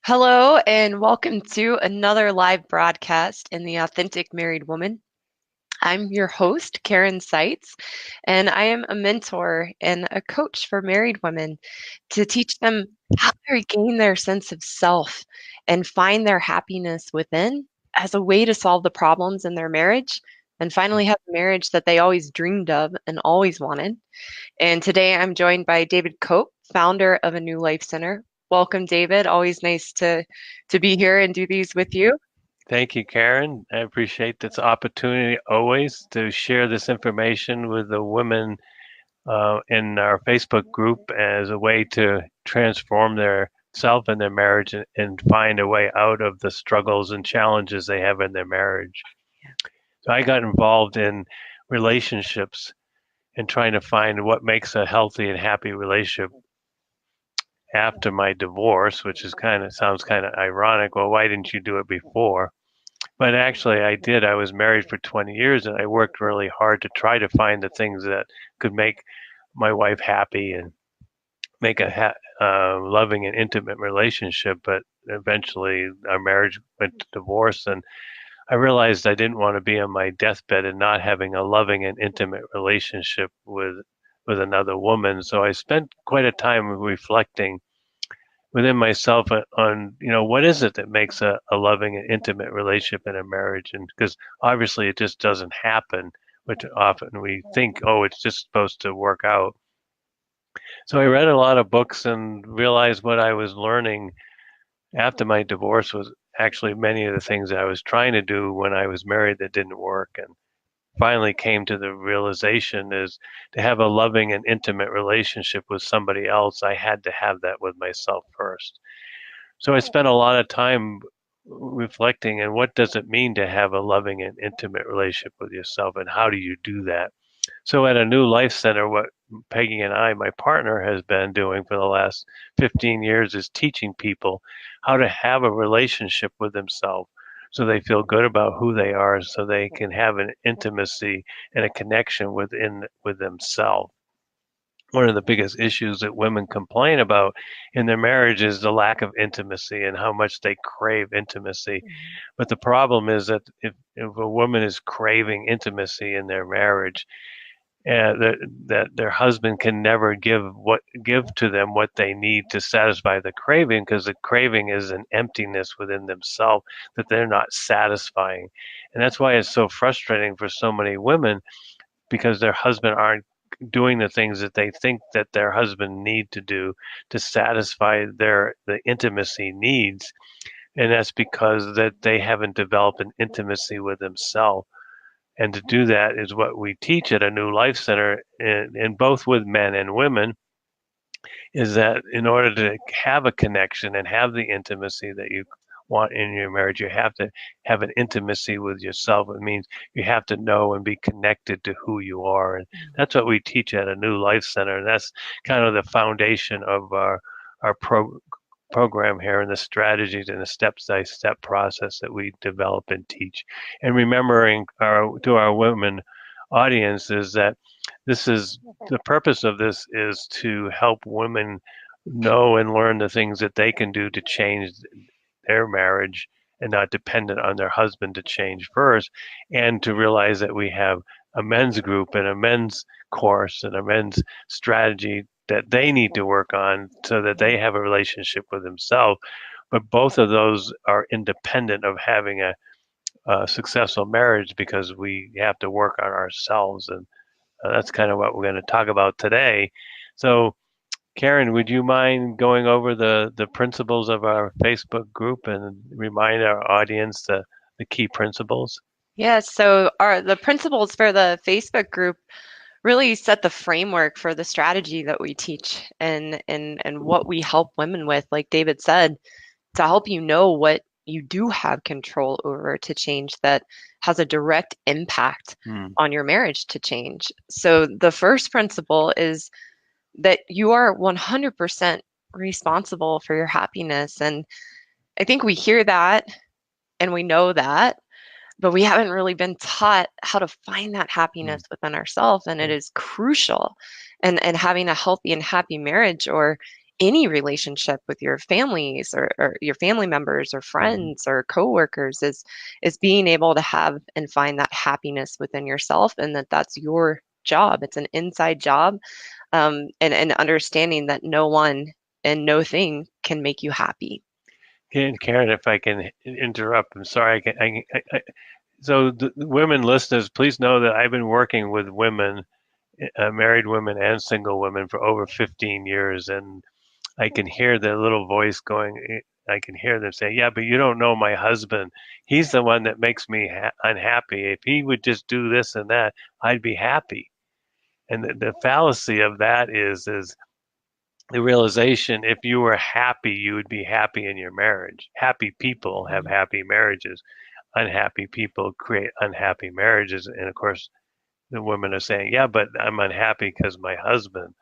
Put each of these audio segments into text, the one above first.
Hello, and welcome to another live broadcast in the Authentic Married Woman. I'm your host, Karen Seitz, and I am a mentor and a coach for married women to teach them how to regain their sense of self and find their happiness within as a way to solve the problems in their marriage and finally have the marriage that they always dreamed of and always wanted. And today I'm joined by David Cope, founder of a New Life Center. Welcome, David. Always nice to be here and do these with you. Thank you, Karen. I appreciate this opportunity always to share this information with the women in our Facebook group as a way to transform their self and their marriage and find a way out of the struggles and challenges they have in their marriage. So I got involved in relationships and trying to find what makes a healthy and happy relationship after my divorce, which is sounds kind of ironic. Well, why didn't you do it before? But actually, I did. I was married for 20 years and I worked really hard to try to find the things that could make my wife happy and make a loving and intimate relationship. But eventually, our marriage went to divorce, and I realized I didn't want to be on my deathbed and not having a loving and intimate relationship with another woman. So I spent quite a time reflecting within myself on what is it that makes a loving and intimate relationship in a marriage, and because obviously it just doesn't happen, which often we think, oh, it's just supposed to work out. So I read a lot of books and realized what I was learning after my divorce was actually many of the things I was trying to do when I was married that didn't work, and finally came to the realization is to have a loving and intimate relationship with somebody else, I had to have that with myself first. So I spent a lot of time reflecting on what does it mean to have a loving and intimate relationship with yourself, and how do you do that? So at a New Life Center, what Peggy and I, my partner, has been doing for the last 15 years is teaching people how to have a relationship with themselves so they feel good about who they are, so they can have an intimacy and a connection with themselves. One of the biggest issues that women complain about in their marriage is the lack of intimacy and how much they crave intimacy. But the problem is that if a woman is craving intimacy in their marriage, that their husband can never give to them what they need to satisfy the craving, because the craving is an emptiness within themselves that they're not satisfying. And that's why it's so frustrating for so many women, because their husband aren't doing the things that they think that their husband need to do to satisfy the intimacy needs. And that's because that they haven't developed an intimacy with themselves. And to do that is what we teach at a New Life Center, in both with men and women, is that in order to have a connection and have the intimacy that you want in your marriage, you have to have an intimacy with yourself. It means you have to know and be connected to who you are. And that's what we teach at a New Life Center. And that's kind of the foundation of our program here, and the strategies and the step-by-step process that we develop and teach. And remembering to our women audience is that this is the purpose of this is to help women know and learn the things that they can do to change their marriage and not dependent on their husband to change first, and to realize that we have a men's group and a men's course and a men's strategy that they need to work on so that they have a relationship with themselves. But both of those are independent of having a successful marriage, because we have to work on ourselves. And that's kind of what we're going to talk about today. So, Karen, would you mind going over the principles of our Facebook group and remind our audience the key principles? Yeah, so the principles for the Facebook group really set the framework for the strategy that we teach and what we help women with, like David said, to help you know what you do have control over to change that has a direct impact Hmm. on your marriage to change. So the first principle is that you are 100% responsible for your happiness. And I think we hear that and we know that, but we haven't really been taught how to find that Hmm. happiness within ourselves. And it is crucial. And having a healthy and happy marriage, or any relationship with your families or your family members or Hmm. friends or coworkers is being able to have and find that happiness within yourself, and that's your job. It's an inside job, and understanding that no one and no thing can make you happy. And Karen, if I can interrupt, I'm sorry. So, the women listeners, please know that I've been working with women, married women and single women, for over 15 years, and I can hear their little voice going. I can hear them saying, "Yeah, but you don't know my husband. He's the one that makes me unhappy. If he would just do this and that, I'd be happy." And the fallacy of that is the realization: if you were happy, you would be happy in your marriage. Happy people have happy marriages. Unhappy people create unhappy marriages. And of course, the women are saying, "Yeah, but I'm unhappy because my husband."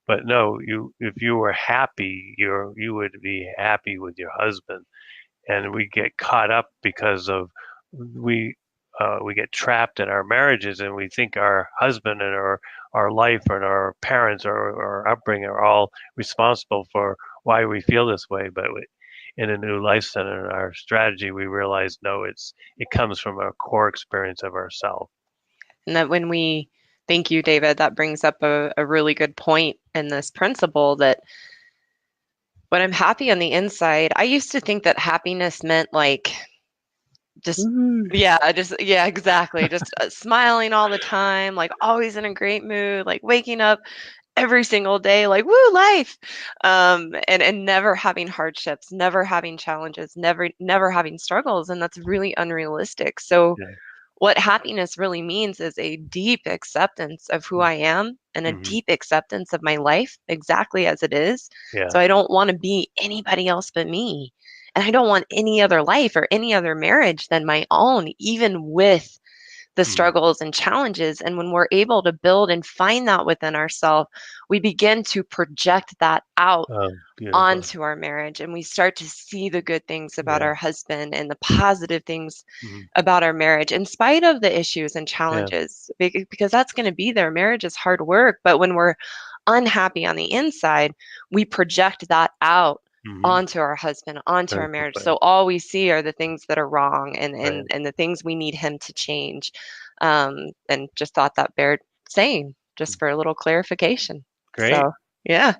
But no, if you were happy, you would be happy with your husband. And we get caught up because of we we get trapped in our marriages, and we think our husband and our life and our parents or our upbringing are all responsible for why we feel this way. But in a new life center, in our strategy, we realize no, it comes from a core experience of ourselves. And that when we, thank you, David, that brings up a really good point in this principle that when I'm happy on the inside, I used to think that happiness meant like just, yeah, yeah, exactly. Just smiling all the time, like always in a great mood, like waking up every single day, like, woo, life. And never having hardships, never having challenges, never having struggles. And that's really unrealistic. So, Yeah. what happiness really means is a deep acceptance of who I am and a Mm-hmm. deep acceptance of my life exactly as it is. Yeah. So I don't want to be anybody else but me. And I don't want any other life or any other marriage than my own, even with the Mm. struggles and challenges. And when we're able to build and find that within ourselves, we begin to project that out Oh, beautiful. onto our marriage, and we start to see the good things about Yeah. our husband and the positive things Mm-hmm. about our marriage in spite of the issues and Yeah. challenges, because that's going to be there. Marriage is hard work, but when we're unhappy on the inside, we project that out Mm-hmm. onto our husband, onto Very our marriage. profound. So all we see are the things that are wrong, and Right. and the things we need him to change. And just thought that bared saying just for a little clarification. Great. So yeah.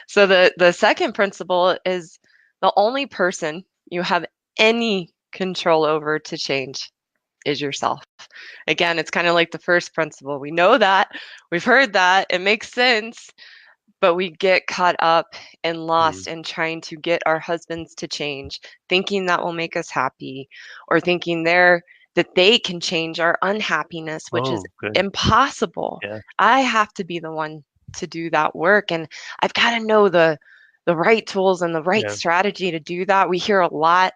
So the second principle is the only person you have any control over to change is yourself. Again, it's kind of like the first principle. We know that, we've heard that, it makes sense, but we get caught up and Mm-hmm. lost in trying to get our husbands to change, thinking that will make us happy, or thinking that they can change our unhappiness, which is Oh, good. impossible. Yeah. I have to be the one to do that work, and I've got to know the right tools and the right Yeah. strategy to do that. We hear a lot.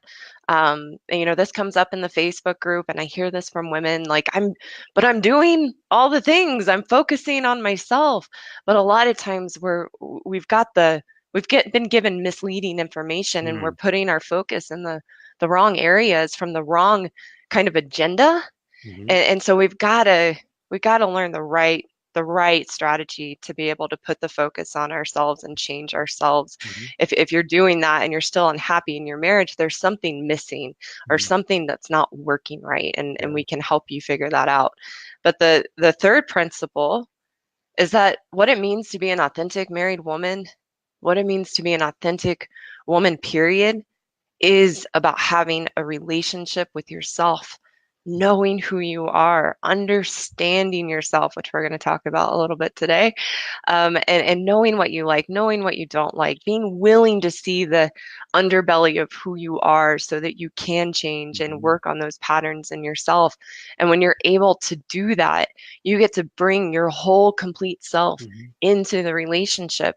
This comes up in the Facebook group, and I hear this from women like, I'm doing all the things. I'm focusing on myself. But a lot of times we've got been given misleading information, and we're Mm. putting our focus in the wrong areas from the wrong kind of agenda. Mm-hmm. And so we've got to learn the right strategy to be able to put the focus on ourselves and change ourselves. Mm-hmm. If you're doing that and you're still unhappy in your marriage, there's something missing or Mm-hmm. something that's not working right, and Yeah. we can help you figure that out. But the third principle is that what it means to be an authentic married woman, what it means to be an authentic woman, period, is about having a relationship with yourself, knowing who you are, understanding yourself, which we're going to talk about a little bit today, and knowing what you like, knowing what you don't like, being willing to see the underbelly of who you are so that you can change and Mm-hmm. work on those patterns in yourself. And when you're able to do that, you get to bring your whole complete self Mm-hmm. into the relationship,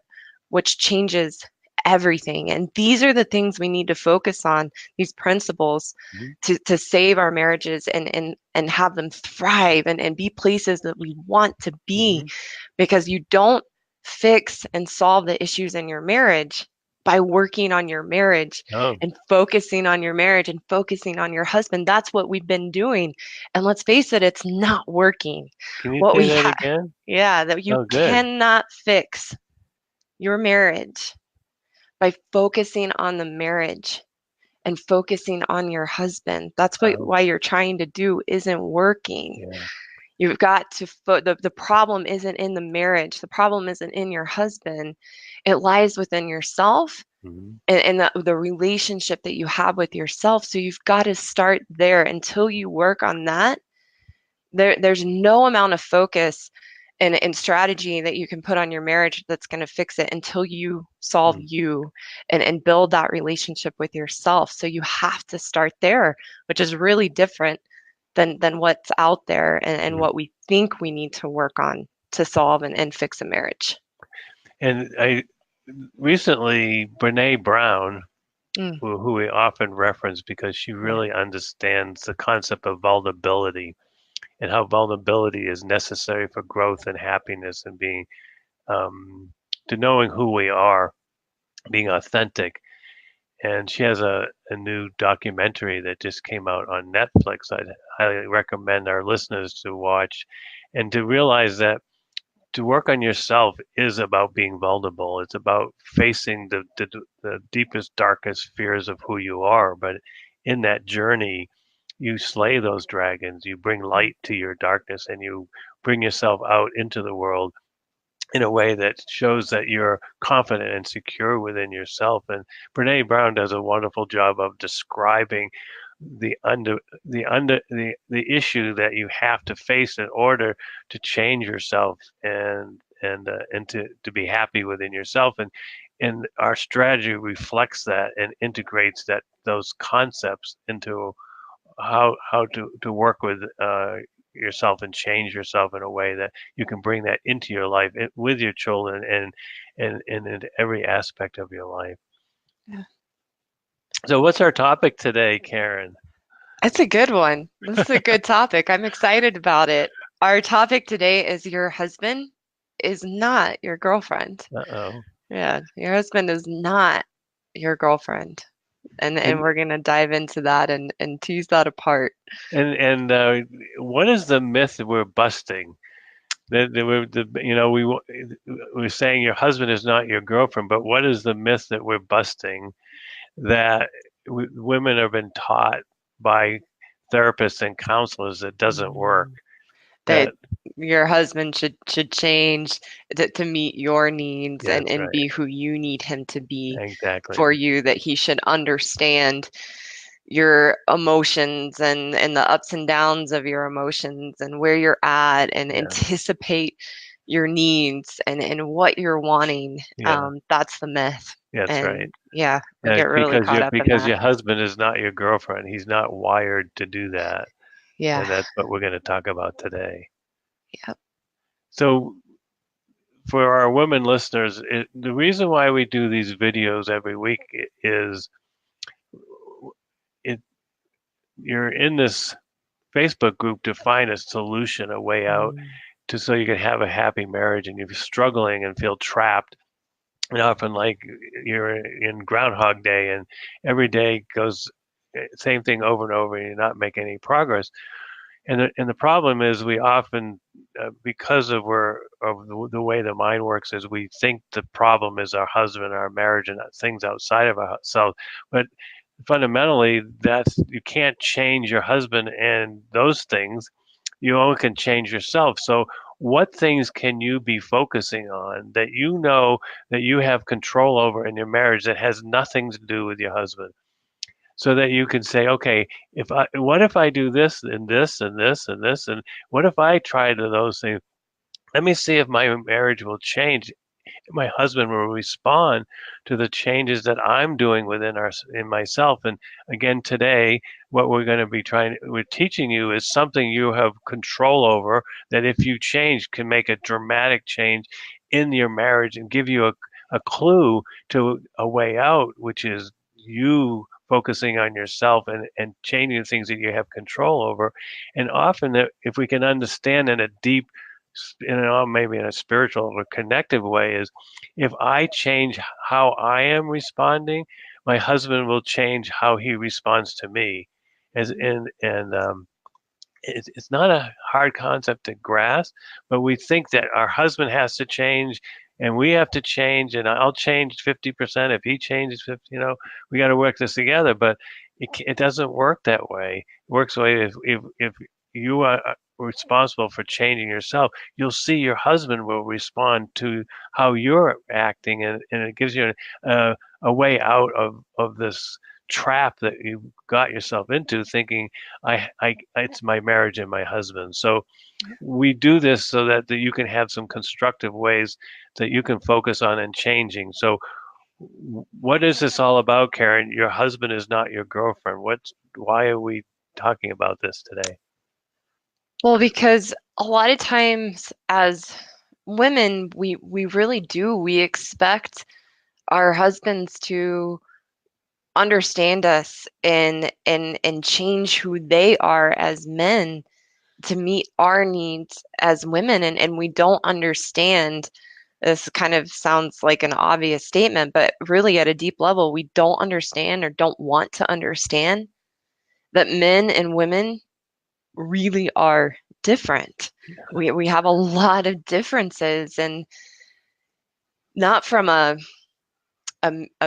which changes everything. And these are the things we need to focus on, these principles, Mm-hmm. to save our marriages and have them thrive and be places that we want to be, Mm-hmm. because you don't fix and solve the issues in your marriage by working on your marriage Oh, and focusing on your marriage and focusing on your husband. That's what we've been doing. And let's face it, it's not working. can you What say we that have, again? yeah, that you Oh, good. cannot fix your marriage by focusing on the marriage and focusing on your husband. That's what Oh, why you're trying to do isn't working. yeah. You've got to the problem isn't in the marriage. The problem isn't in your husband. It lies within yourself Hmm. and the relationship that you have with yourself. So you've got to start there until you work on that. There's no amount of focus and strategy that you can put on your marriage that's going to fix it until you solve you and build that relationship with yourself. So you have to start there, which is really different than what's out there and Hmm. what we think we need to work on to solve and fix a marriage. And I recently, Brene Brown, Mm, who we often reference because she yeah. really understands the concept of vulnerability and how vulnerability is necessary for growth and happiness and being um, to knowing who we are, being authentic. And she has a new documentary that just came out on Netflix. I'd highly recommend our listeners to watch and to realize that to work on yourself is about being vulnerable. It's about facing the deepest, darkest fears of who you are. But in that journey, you slay those dragons, you bring Mm, light to your darkness, and you bring yourself out into the world in a way that shows that you're confident and secure within yourself. And Brene Brown does a wonderful job of describing the the issue that you have to face in order to change yourself and to be happy within yourself. And our strategy reflects that and integrates those concepts into how to work with yourself and change yourself in a way that you can bring that into your life with your children and into every aspect of your life. yeah. So, what's our topic today, Karen? That's a good one. This is a good topic. I'm excited about it. Our topic today is your husband is not your girlfriend. Uh-oh. Yeah, your husband is not your girlfriend. And And we're gonna dive into that and tease that apart. and what is the myth that we're busting? That we're saying your husband is not your girlfriend, but what is the myth that we're busting that women have been taught by therapists and counselors that doesn't work? Mm. That That your husband should change to meet your needs Yeah, that's and right. be who you need him to be Exactly. for you, that he should understand your emotions and the ups and downs of your emotions and where you're at and Yeah. anticipate your needs and what you're wanting. Yeah. That's the myth. That's right. And yeah, we Yeah, get it's really caught up in because that. your husband is not your girlfriend. He's not wired to do that. Yeah. And that's what we're going to talk about today. Yep. So for our women listeners, the reason why we do these videos every week is it you're in this Facebook group to find a solution, a way out Mm, to so you can have a happy marriage and you're struggling and feel trapped and often like you're in Groundhog Day and every day goes same thing over and over and you're not making any progress. And the problem is we often because of the way the mind works is we think the problem is our husband, our marriage, and things outside of ourselves. But fundamentally, that's you can't change your husband and those things. You only can change yourself. So what things can you be focusing on that you know that you have control over in your marriage that has nothing to do with your husband? So that you can say, okay, what if I do this and this and this and this, and what if I try to those things? Let me see if my marriage will change. My husband will respond to the changes that I'm doing in myself. And again, today, what we're teaching you is something you have control over. That if you change, can make a dramatic change in your marriage and give you a clue to a way out, which is you focusing on yourself and changing the things that you have control over. And often, if we can understand in a deep, maybe in a spiritual or connective way, is if I change how I am responding, my husband will change how he responds to me. As and it's not a hard concept to grasp, but we think that our husband has to change and we have to change, and I'll change 50% if he changes 50. We got to work this together, but it doesn't work that way. It works the way if you are responsible for changing yourself, you'll see your husband will respond to how you're acting, and it gives you a way out of this trap that you got yourself into, thinking it's my marriage and my husband. So we do this so that you can have some constructive ways that you can focus on and changing. So what is this all about, Karen? Your husband is not your girlfriend. Why are we talking about this today? Well, because a lot of times as women, we really do. We expect our husbands to understand us and change who they are as men to meet our needs as women, and we don't understand. This kind of sounds like an obvious statement, but really at a deep level, we don't understand or don't want to understand that men and women really are different. We have a lot of differences, and not from a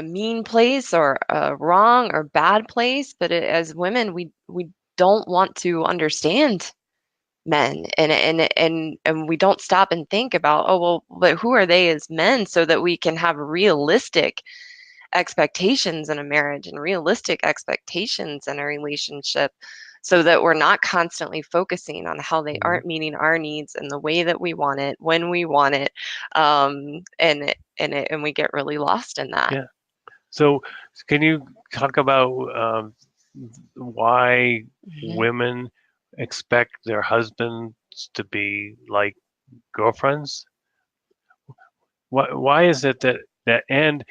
mean place or a wrong or bad place, but as women, we don't want to understand men, and we don't stop and think about, oh well, but who are they as men, so that we can have realistic expectations in a marriage and realistic expectations in a relationship, so that we're not constantly focusing on how they Mhm. aren't meeting our needs in the way that we want it when we want it, and we get really lost in that. Yeah. So can you talk about why Mhm. women expect their husbands to be like girlfriends? Why is it that and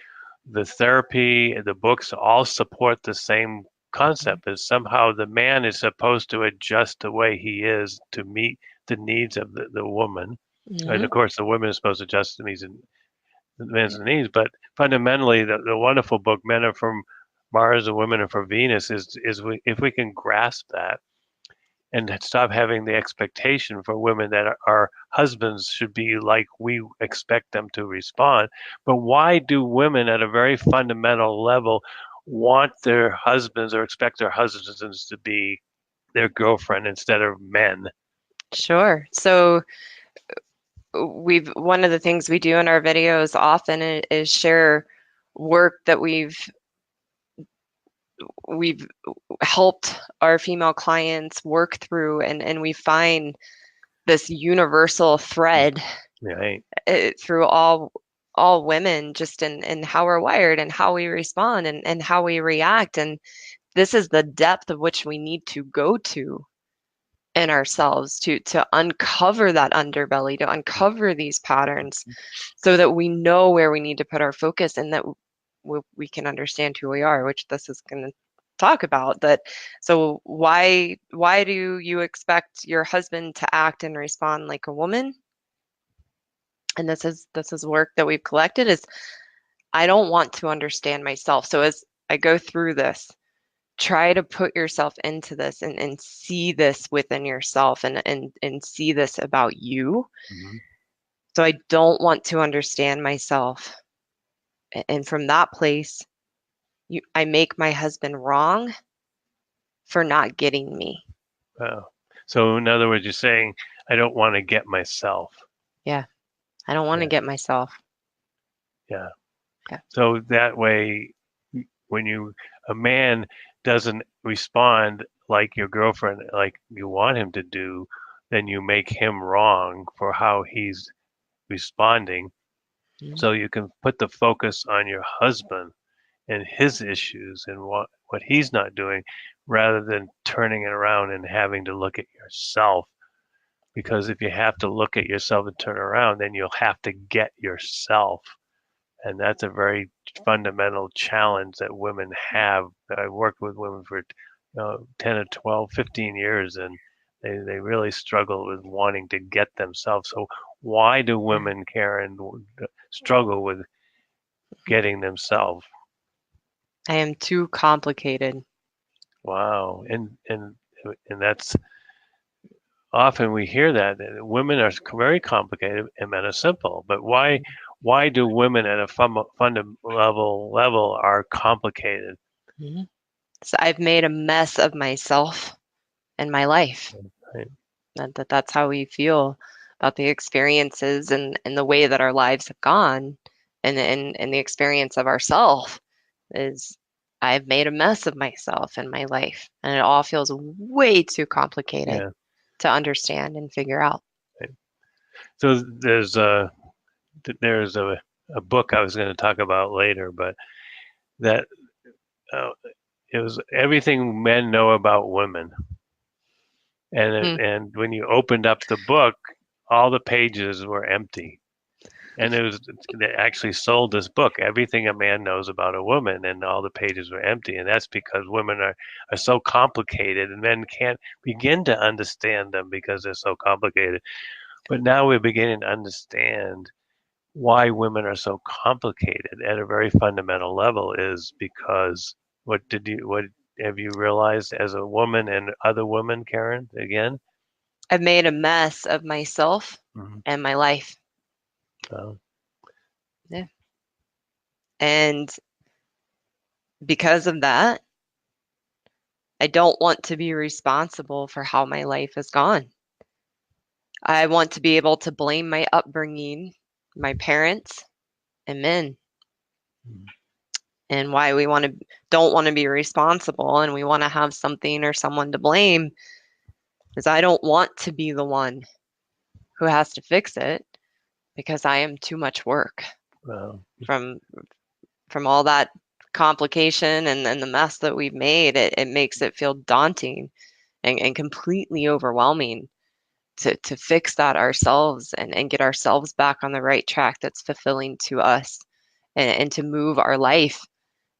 the therapy, the books all support the same concept, is somehow the man is supposed to adjust the way he is to meet the needs of the woman. And Mhm. of course, the woman is supposed to adjust the needs of the man's needs. But fundamentally, the wonderful book, Men Are From Mars and Women Are From Venus, if we can grasp that and stop having the expectation for women that our husbands should be like we expect them to respond. But why do women at a very fundamental level want their husbands or expect their husbands to be their girlfriend instead of men? Sure. So we've one of the things we do in our videos often is share work that we've helped our female clients work through, and we find this universal thread Right. through all women, just in how we're wired and how we respond and how we react. And this is the depth of which we need to go to in ourselves to uncover that underbelly, to uncover these patterns, so that we know where we need to put our focus, and that we can understand who we are, which this is going to talk about. That so why do you expect your husband to act and respond like a woman? And this is work that we've collected, is I don't want to understand myself. So as I go through this, try to put yourself into this, and see this within yourself, and see this about you. Mm-hmm. So I don't want to understand myself. And from that place, I make my husband wrong for not getting me. Wow. So in other words, you're saying I don't want to get myself. Yeah, I don't want to Yeah. get myself. Yeah. Yeah. So that way, when a man doesn't respond like your girlfriend, like you want him to do, then you make him wrong for how he's responding. Mhm. So you can put the focus on your husband and his issues and what he's not doing, rather than turning it around and having to look at yourself. Because if you have to look at yourself and turn around, then you'll have to get yourself. And that's a very fundamental challenge that women have. I've worked with women for 10 or 12, 15 years, and they really struggle with wanting to get themselves. So why do women, Karen, struggle with getting themselves? I am too complicated. Wow. And that's often we hear that women are very complicated and men are simple. But why do women at a fundamental level are complicated? Mhm. So I've made a mess of myself and my life. Right? That's how we feel about the experiences and the way that our lives have gone and the experience of ourself is I've made a mess of myself and my life. And it all feels way too complicated Yeah. to understand and figure out. Right. So there's a book I was going to talk about later, but that uh, it was everything men know about women. Hmm. And when you opened up the book, all the pages were empty. And they actually sold this book, Everything a Man Knows About a Woman, and all the pages were empty. And that's because women are so complicated and men can't begin to understand them because they're so complicated. But now we're beginning to understand why women are so complicated at a very fundamental level is because what have you realized as a woman and other women, Karen, again? I've made a mess of myself Mm-hmm. and my life. Oh, Yeah. And because of that, I don't want to be responsible for how my life has gone. I want to be able to blame my upbringing, my parents, and men, mm, and why we don't want to be responsible and we want to have something or someone to blame is I don't want to be the one who has to fix it because I am too much work well, from from all that complication and the mess that we've made. It makes it feel daunting and completely overwhelming to fix that ourselves and get ourselves back on the right track that's fulfilling to us and to move our life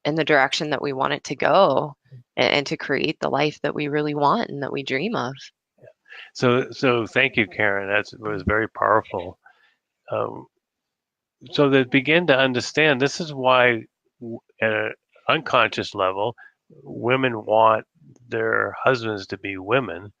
in the direction that we want it to go and to create the life that we really want and that we dream of. so thank you, Karen. That was very powerful. Um, so that begin to understand this is why, at an unconscious level, women want their husbands to be women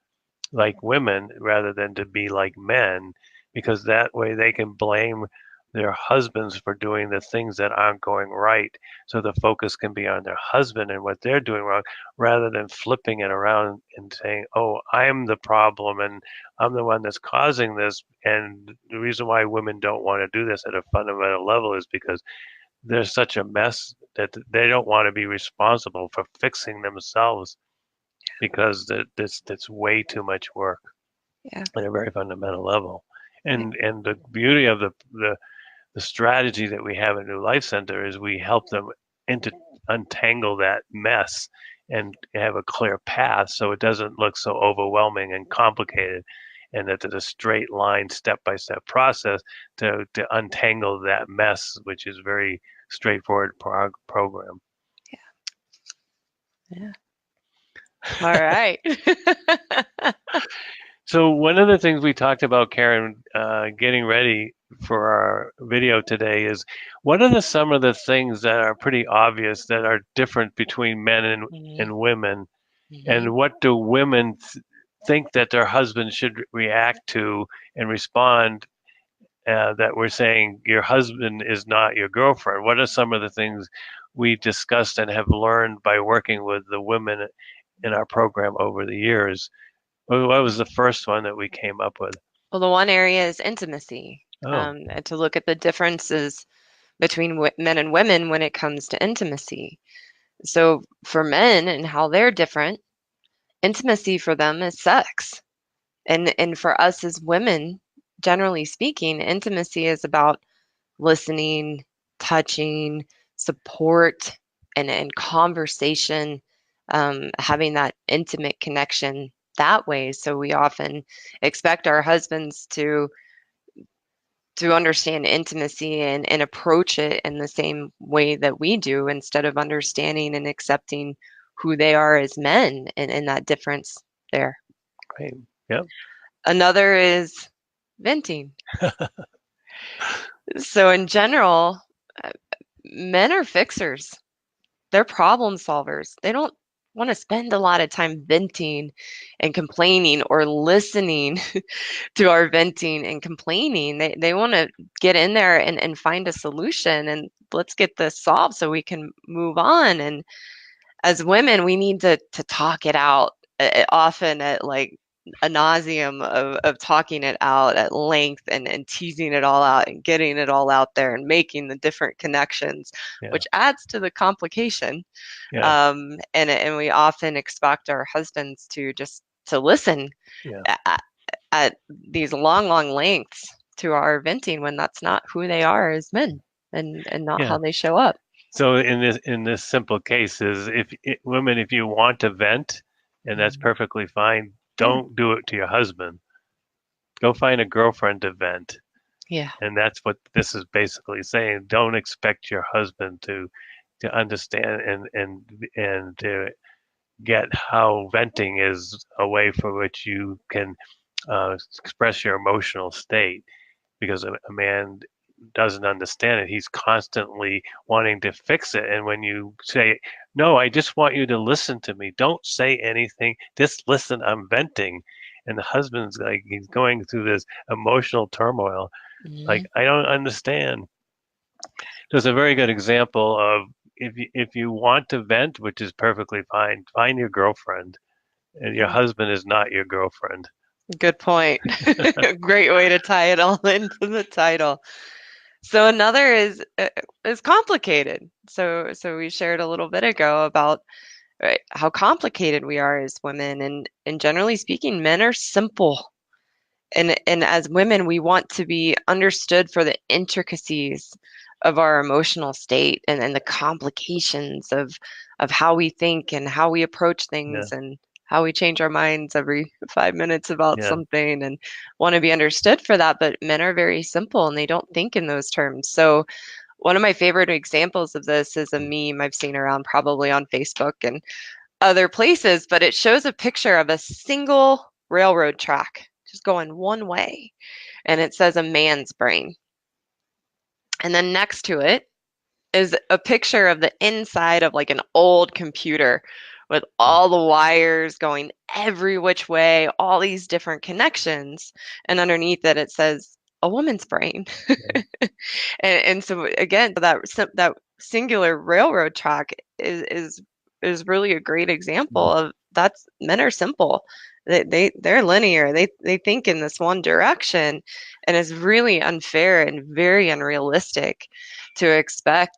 like women rather than to be like men, because that way they can blame their husbands for doing the things that aren't going right. So the focus can be on their husband and what they're doing wrong rather than flipping it around and saying, oh, I'm the problem and I'm the one that's causing this. And the reason why women don't want to do this at a fundamental level is because they're such a mess that they don't want to be responsible for fixing themselves because that's way too much work Yeah. at a very fundamental level. Yeah. And the beauty of the strategy that we have at New Life Center is we help them into untangle that mess and have a clear path so it doesn't look so overwhelming and complicated, and that it's a straight line step by step process to untangle that mess, which is very straightforward program. Yeah. All right. So one of the things we talked about, Karen, getting ready for our video today is what are some of the things that are pretty obvious that are different between men Mhm. and women, Mhm. and what do women think that their husbands should react to and respond, that we're saying your husband is not your girlfriend? What are some of the things we discussed and have learned by working with the women in our program over the years? What was the first one that we came up with? Well, the one area is intimacy, Oh, and to look at the differences between men and women when it comes to intimacy. So, for men and how they're different, intimacy for them is sex. And for us as women, generally speaking, intimacy is about listening, touching, support, and conversation, having that intimate connection that way. So we often expect our husbands to understand intimacy and approach it in the same way that we do instead of understanding and accepting who they are as men and that difference there. great. Yep. Another is venting. So in general, uh, men are fixers. They're problem solvers. They don't want to spend a lot of time venting and complaining or listening to our venting and complaining. They want to get in there and find a solution and let's get this solved so we can move on. And as women, we need to talk it out often at like a nauseum of talking it out at length and teasing it all out and getting it all out there and making the different connections, Yeah. which adds to the complication. Yeah. And we often expect our husbands to just to listen Yeah. at, at these long lengths to our venting when that's not who they are as men and not Yeah. how they show up. So in this simple case is women, if you want to vent, and that's Mm. perfectly fine, Yeah, don't do it to your husband. Go find a girlfriend to vent. yeah. And that's what this is basically saying. Don't expect your husband to understand and to get how venting is a way for which you can express your emotional state, because a man doesn't understand it. He's constantly wanting to fix it. And when you say, no, I just want you to listen to me, don't say anything, just listen, I'm venting. And the husband's like, he's going through this emotional turmoil. Like, Mhm. I don't understand. There's a very good example of if you want to vent, which is perfectly fine, find your girlfriend, and your Yeah. husband is not your girlfriend. Good point. Great way to tie it all into the title. So another is complicated. So we shared a little bit ago about right, how complicated we are as women, and generally speaking, men are simple. And as women, we want to be understood for the intricacies of our emotional state and the complications of how we think and how we approach Yeah, things and how we change our minds every 5 minutes about yeah, something and want to be understood for that. But men are very simple and they don't think in those terms. So one of my favorite examples of this is a meme I've seen around probably on Facebook and other places, but it shows a picture of a single railroad track just going one way. And it says a man's brain. And then next to it is a picture of the inside of like an old computer with mm, all the wires going every which way, all these different connections. And underneath it, it says a woman's brain. yeah, And so again, that singular railroad track is really a great example mm, of that's men are simple. They're linear. They think in this one direction, and it's really unfair and very unrealistic to expect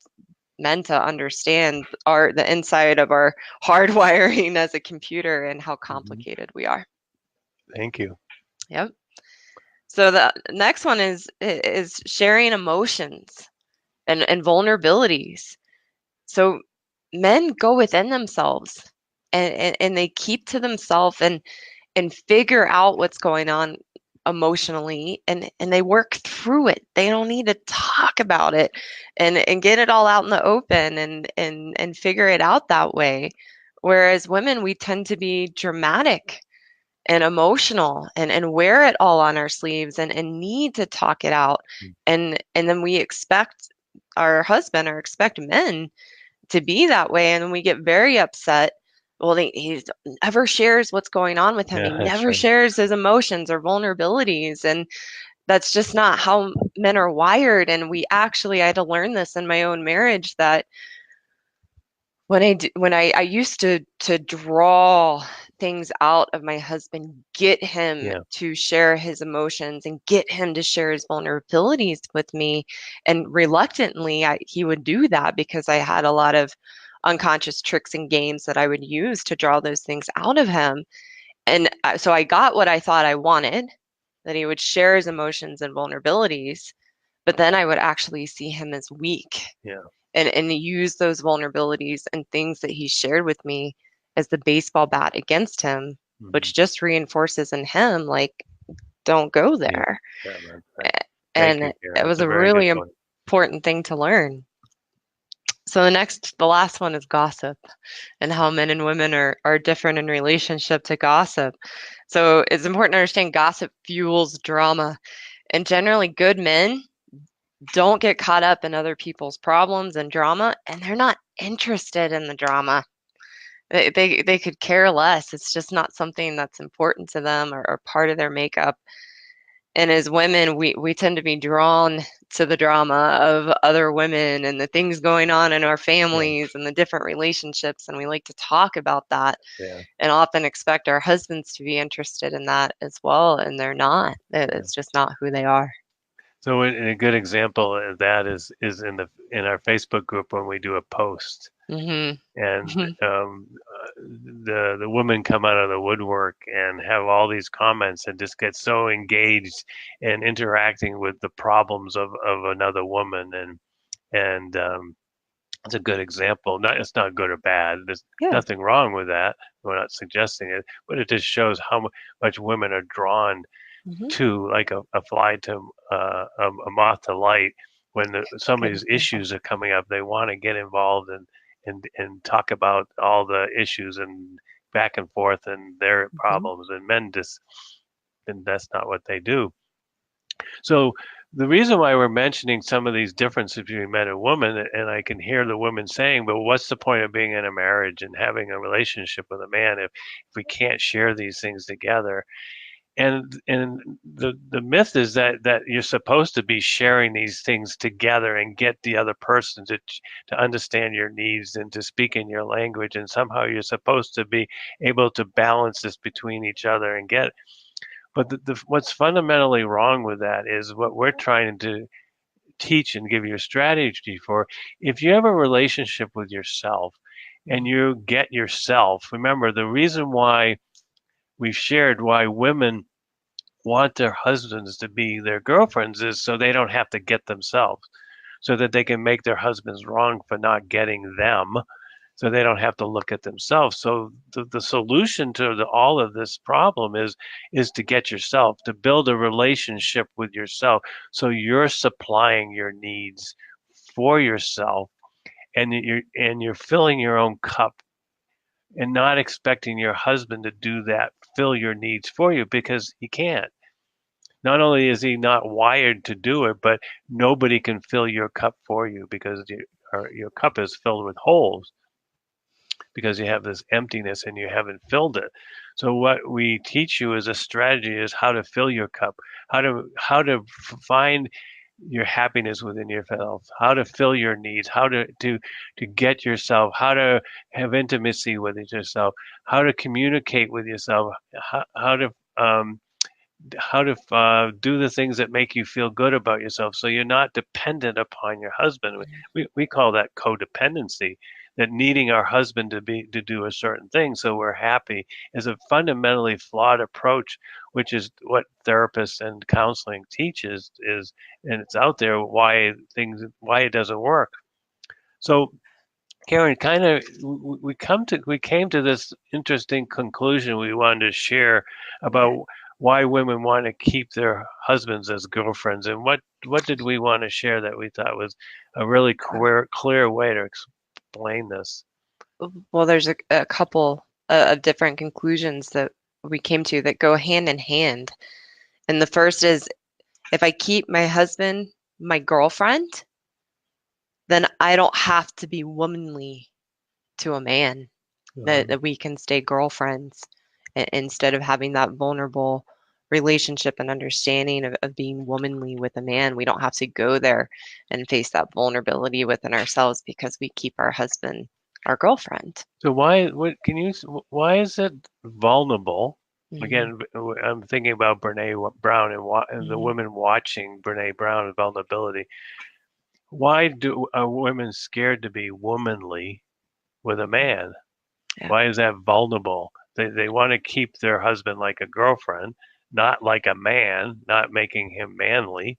men to understand the inside of our hardwiring as a computer and how mhm. complicated we are. Thank you. Yep. So the next one is sharing emotions and vulnerabilities. So men go within themselves and they keep to themselves and figure out what's going on emotionally and they work through it. They don't need to talk about it and get it all out in the open and figure it out that way. Whereas women, we tend to be dramatic and emotional and wear it all on our sleeves and need to talk it out. Mm, And then we expect our husband or expect men to be that way. And then we get very upset. Well, he never shares what's going on with him. yeah, He that's never right. shares his emotions or vulnerabilities. And that's just not how men are wired. And I had to learn this in my own marriage that when I used to draw things out of my husband, get him Yeah. to share his emotions and get him to share his vulnerabilities with me, and reluctantly he would do that because I had a lot of unconscious tricks and games that I would use to draw those things out of him. And so I got what I thought I wanted, that he would share his emotions and vulnerabilities, but then I would actually see him as weak Yeah. and use those vulnerabilities and things that he shared with me as the baseball bat against him, Mhm. which just reinforces in him like, don't go Yeah. there. Yeah, that's right. Thank And you, it Karen. That's was a a very good really point. important thing to learn. So the last one is gossip and how men and women are different in relationship to gossip. So it's important to understand gossip fuels drama. And generally good men don't get caught up in other people's problems and drama, and they're not interested in the drama. They could care less. It's just not something that's important to them or part of their makeup. And as women, we tend to be drawn to the drama of other women and the things going on in our Yeah, families and the different relationships, and we like to talk about that yeah, and often expect our husbands to be interested in that as well, and they're not. yeah. It's just not who they are. So a good example of that is in our Facebook group when we do a post, Hmm. and the women come out of the woodwork and have all these comments and just get so engaged and interacting with the problems of another woman, and it's a good example. Not It's not good or bad. There's Yeah. nothing wrong with that. We're not suggesting it, but it just shows how much women are drawn Hmm. to, like a fly to a moth to light. When some of Good these example. issues are coming up, they want to get involved and talk about all the issues and back and forth and their Hmm. problems. And men just, and that's not what they do. So the reason why we're mentioning some of these differences between men and women, and I can hear the women saying, but what's the point of being in a marriage and having a relationship with a man if we can't share these things together? And the myth is that you're supposed to be sharing these things together and get the other person to understand your needs and to speak in your language, and somehow you're supposed to be able to balance this between each other and get. But what's fundamentally wrong with that is what we're trying to teach and give you a strategy for. If you have a relationship with yourself and you get yourself, remember the reason why we've shared why women want their husbands to be their girlfriends is so they don't have to get themselves, so that they can make their husbands wrong for not getting them, so they don't have to look at themselves. So the solution to all of this problem is to get yourself, to build a relationship with yourself, so you're supplying your needs for yourself, and you're filling your own cup and not expecting your husband to do that, fill your needs for you, because he can't. Not only is he not wired to do it, but nobody can fill your cup for you because your cup is filled with holes because you have this emptiness and you haven't filled it. So what we teach you as a strategy is how to fill your cup, how to find your happiness within yourself, how to fill your needs, how to get yourself, how to have intimacy with yourself, how to communicate with yourself, um, how to do the things that make you feel good about yourself, so you're not dependent upon your husband. We call that codependency, that needing our husband to do a certain thing so we're happy is a fundamentally flawed approach, which is what therapists and counseling teaches is, and it's out there why it doesn't work. So Karen, kind of, we came to this interesting conclusion we wanted to share about why women want to keep their husbands as girlfriends, and what did we want to share that we thought was a really clear way to explain this. Well, there's a couple of different conclusions that we came to that go hand in hand. And the first is if I keep my husband my girlfriend, then I don't have to be womanly to a man, Uh, that we can stay girlfriends instead of having that vulnerable relationship and understanding of being womanly with a man. We don't have to go there and face that vulnerability within ourselves because we keep our husband our girlfriend. so why is it vulnerable? Hmm. Again, I'm thinking about Brene Brown and the Hmm. women watching Brene Brown and vulnerability. Why are women scared to be womanly with a man? Yeah. Why is that vulnerable? They want to keep their husband like a girlfriend, not like a man, not making him manly.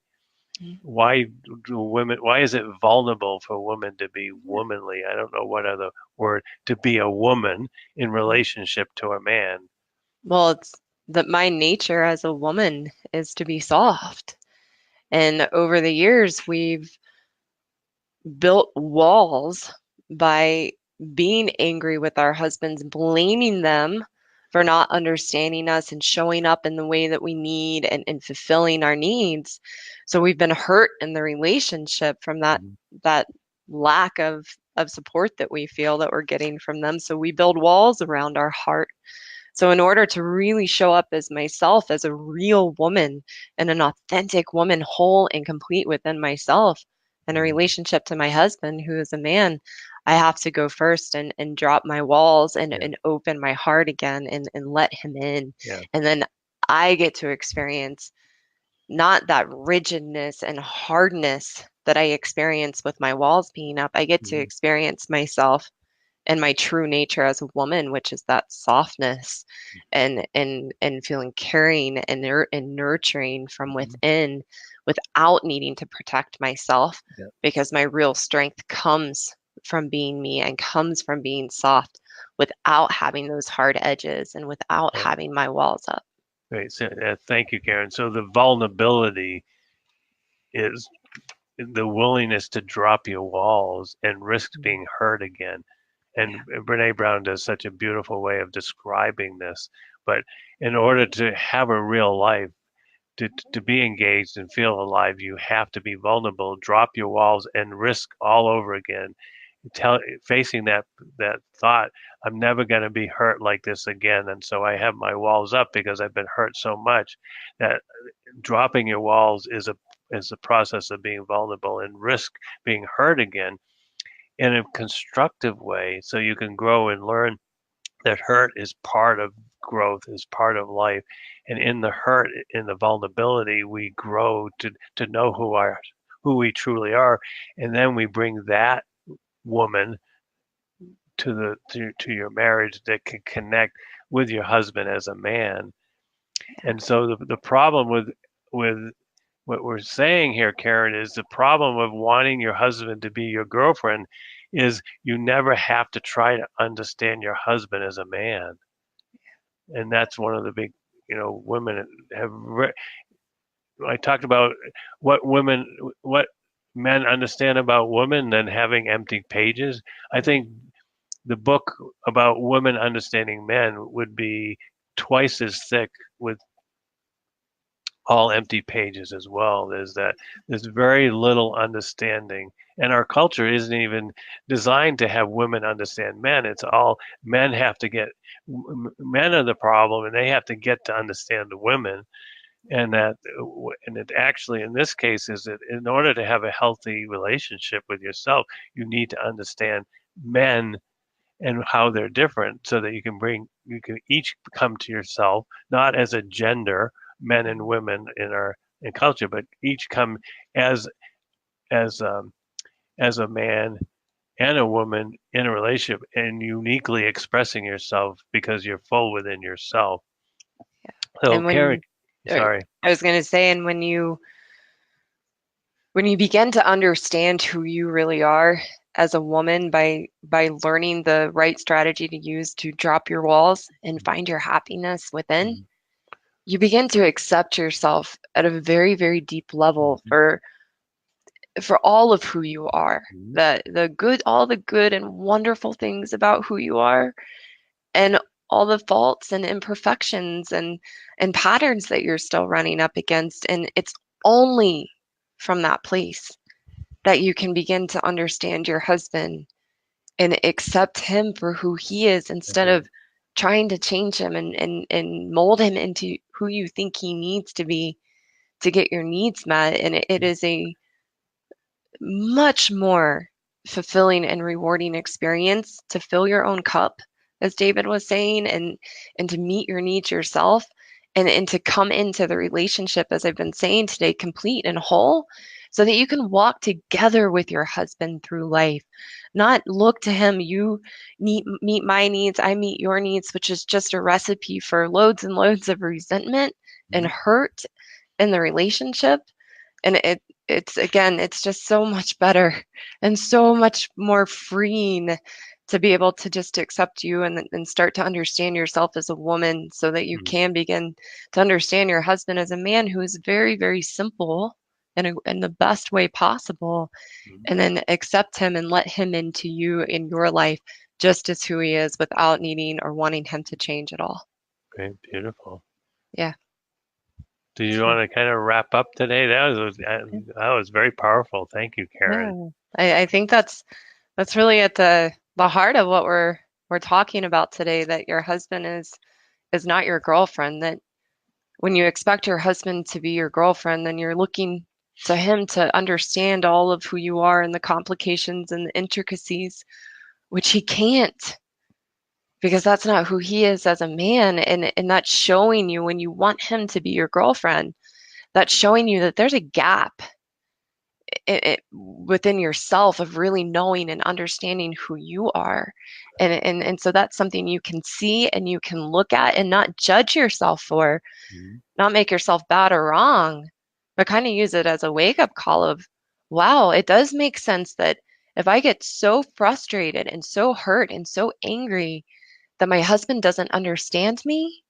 Why why is it vulnerable for women to be womanly? I don't know what other word, to be a woman in relationship to a man. Well, it's that my nature as a woman is to be soft. And over the years, we've built walls by being angry with our husbands, blaming them for not understanding us and showing up in the way that we need and fulfilling our needs. So we've been hurt in the relationship from that Mhm. that lack of of support that we feel that we're getting from them. So we build walls around our heart. So, in order to really show up as myself, as a real woman and an authentic woman, whole and complete within myself, and a Mm. relationship to my husband, who is a man, I have to go first and drop my walls Yeah, and open my heart again and let him in. yeah, And then I get to experience not that rigidness and hardness that I experience with my walls being up. I get to mhm, experience myself and my true nature as a woman, which is that softness and feeling caring and nurturing from mhm, within without needing to protect myself yeah, because my real strength comes from being me and comes from being soft without having those hard edges and without yeah. having my walls up. Great. So, thank you, Karen. So the vulnerability is the willingness to drop your walls and risk being hurt again. And Brene Brown does such a beautiful way of describing this. But in order to have a real life, to be engaged and feel alive, you have to be vulnerable, drop your walls, and risk all over again. Facing that thought, I'm never going to be hurt like this again, and so I have my walls up because I've been hurt so much that dropping your walls is a process of being vulnerable and risk being hurt again in a constructive way, so you can grow and learn that hurt is part of growth, is part of life. And in the hurt, in the vulnerability, we grow to know who we truly are. And then we bring that woman to your marriage that can connect with your husband as a man. And so the problem with what we're saying here, Karen, is the problem of wanting your husband to be your girlfriend is you never have to try to understand your husband as a man. And that's one of the big, women have. I talked about what women, what men understand about women, than having empty pages. I think the book about women understanding men would be twice as thick with all empty pages as well. There's very little understanding, and our culture isn't even designed to have women understand men. It's all men have to get. Men are the problem, and they have to get to understand the women. And it actually, in this case, is that in order to have a healthy relationship with yourself, you need to understand men and how they're different so that you can each come to yourself not as a gender, men and women in culture, but each come as as um, as a man and a woman in a relationship and uniquely expressing yourself because you're full within yourself. So And Karen, or sorry. I was going to say, and when you begin to understand who you really are as a woman by learning the right strategy to use to drop your walls and find your happiness within, Mhm, you begin to accept yourself at a very, very deep level mhm, for all of who you are. mhm, The good, all the good and wonderful things about who you are, and all the faults and imperfections and patterns that you're still running up against. And it's only from that place that you can begin to understand your husband and accept him for who he is that's instead right. of trying to change him and mold him into who you think he needs to be to get your needs met. And it is a much more fulfilling and rewarding experience to fill your own cup, as David was saying, and to meet your needs yourself and to come into the relationship, as I've been saying today, complete and whole, so that you can walk together with your husband through life. Not look to him, you meet my needs, I meet your needs, which is just a recipe for loads and loads of resentment and Mhm, hurt in the relationship. And it's again, it's just so much better and so much more freeing to be able to just accept you and start to understand yourself as a woman so that you mhm, can begin to understand your husband as a man who is very, very simple in the best way possible, mhm. and then accept him and let him into you in your life just as who he is without needing or wanting him to change at all. Great, beautiful. Yeah. Do you So, want to kind of wrap up today? That was very powerful. Thank you, Karen. yeah. I think That's really at the heart of what we're talking about today, that your husband is not your girlfriend, that when you expect your husband to be your girlfriend, then you're looking to him to understand all of who you are and the complications and the intricacies, which he can't, because that's not who he is as a man. And that's showing you, when you want him to be your girlfriend, that's showing you that there's a gap within yourself of really knowing and understanding who you are. And so that's something you can see and you can look at and not judge yourself for, Mhm. not make yourself bad or wrong, but kind of use it as a wake up call of, wow, it does make sense that if I get so frustrated and so hurt and so angry that my husband doesn't understand me,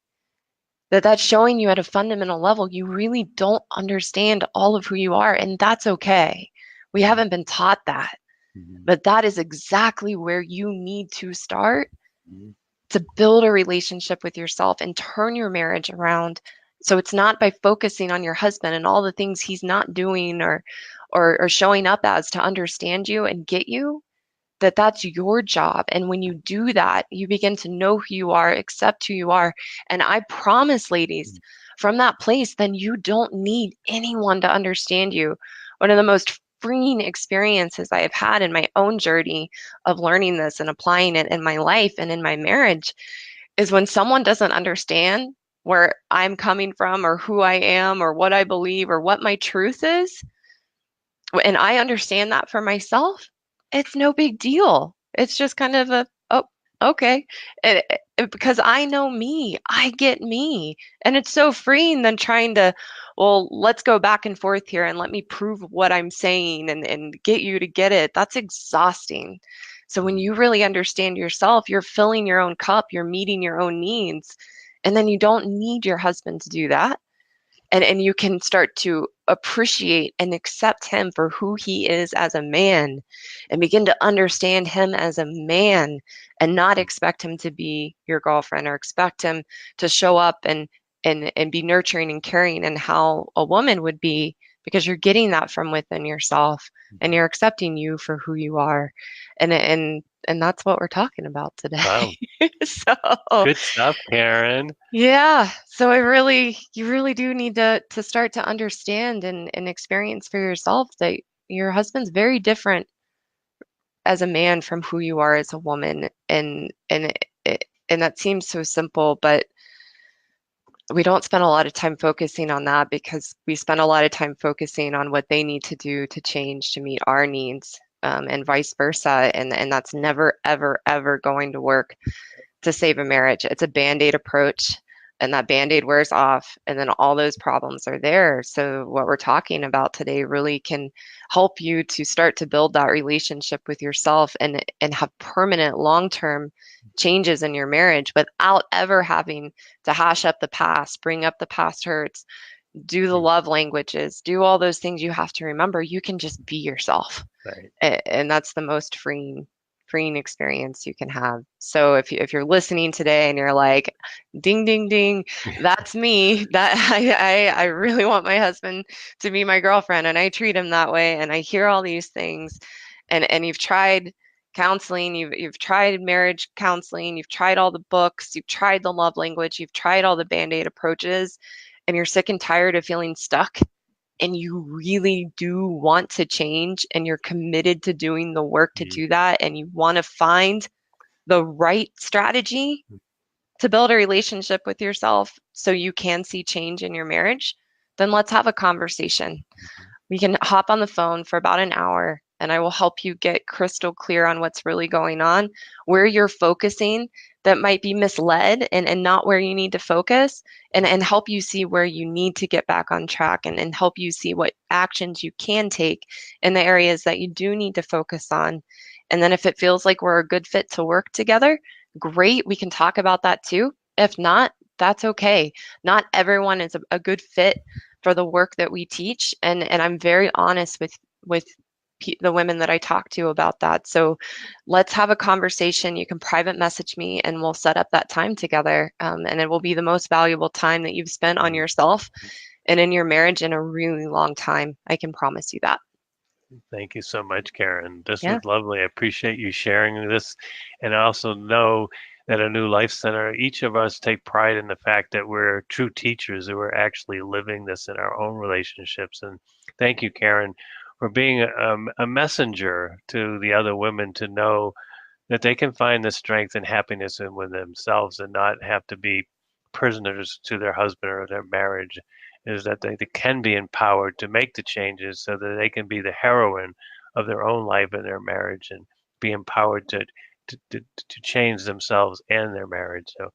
that's showing you at a fundamental level you really don't understand all of who you are, and that's okay. We Mhm. haven't been taught that, Mhm. but that is exactly where you need to start Mhm. to build a relationship with yourself and turn your marriage around. So it's not by focusing on your husband and all the things he's not doing or showing up as to understand you and get you, that's your job. And when you do that, you begin to know who you are, accept who you are. And I promise, ladies, from that place, then you don't need anyone to understand you. One of the most freeing experiences I have had in my own journey of learning this and applying it in my life and in my marriage is when someone doesn't understand where I'm coming from or who I am or what I believe or what my truth is, and I understand that for myself, it's no big deal. It's just kind of a, oh, okay. Because I know me, I get me. And it's so freeing than trying to, well, let's go back and forth here and let me prove what I'm saying and get you to get it. That's exhausting. So when Mhm. you really understand yourself, you're filling your own cup, you're meeting your own needs. And then you don't need your husband to do that, and you can start to appreciate and accept him for who he is as a man and begin to understand him as a man and not expect him to be your girlfriend or expect him to show up and be nurturing and caring and how a woman would be, because you're getting that from within yourself and Mhm. you're accepting you for who you are, and that's what we're talking about today. Wow, So good stuff, Karen. yeah, so you really do need to start to understand and experience for yourself that your husband's very different as a man from who you are as a woman, and that seems so simple, but we don't spend a lot of time focusing on that because we spend a lot of time focusing on what they need to do to change to meet our needs, and vice versa, and that's never ever ever going to work to save a marriage. It's a band-aid approach, and that band-aid wears off, and then all those problems are there. So what we're talking about today really can help you to start to build that relationship with yourself and have permanent long-term changes in your marriage without ever having to hash up the past, bring up the past hurts, do the Mm. love languages, do all those things you have to remember. You can just be yourself, Right. and that's the most freeing experience you can have. So if you're listening today and you're like, ding ding ding, that's me. That I really want my husband to be my girlfriend, and I treat him that way, and I hear all these things, and you've tried counseling, you've tried marriage counseling, you've tried all the books, you've tried the love language, you've tried all the band-aid approaches, and you're sick and tired of feeling stuck, and you really do want to change and you're committed to doing the work to Mhm. do that, and you want to find the right strategy to build a relationship with yourself so you can see change in your marriage, then let's have a conversation. Mhm. We can hop on the phone for about an hour and I will help you get crystal clear on what's really going on, where you're focusing that might be misled and not where you need to focus, and help you see where you need to get back on track, and help you see what actions you can take in the areas that you do need to focus on. And then if it feels like we're a good fit to work together, great, we can talk about that too. If not, that's okay. Not everyone is a good fit for the work that we teach, and I'm very honest with the women that I talk to about that. So let's have a conversation. You can private message me and we'll set up that time together, and it will be the most valuable time that you've spent on Mhm. yourself and in your marriage in a really long time. I can promise you that. Thank you so much, Karen. This Yeah. was lovely. I appreciate you sharing this. And I also know that a New Life Center, each of us take pride in the fact that we're true teachers, that we're actually living this in our own relationships. And thank you, Karen, for being a messenger to the other women to know that they can find the strength and happiness in with themselves and not have to be prisoners to their husband or their marriage, is that they can be empowered to make the changes so that they can be the heroine of their own life and their marriage and be empowered to change themselves and their marriage. So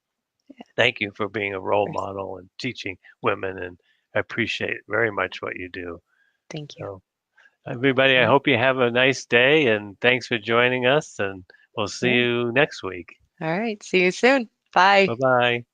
thank you for being a role Of course. model and teaching women, and I appreciate very much what you do. Thank you. So everybody, I All hope you have a nice day and thanks for joining us, and we'll see right. you next week. All right. See you soon. Bye. Bye bye.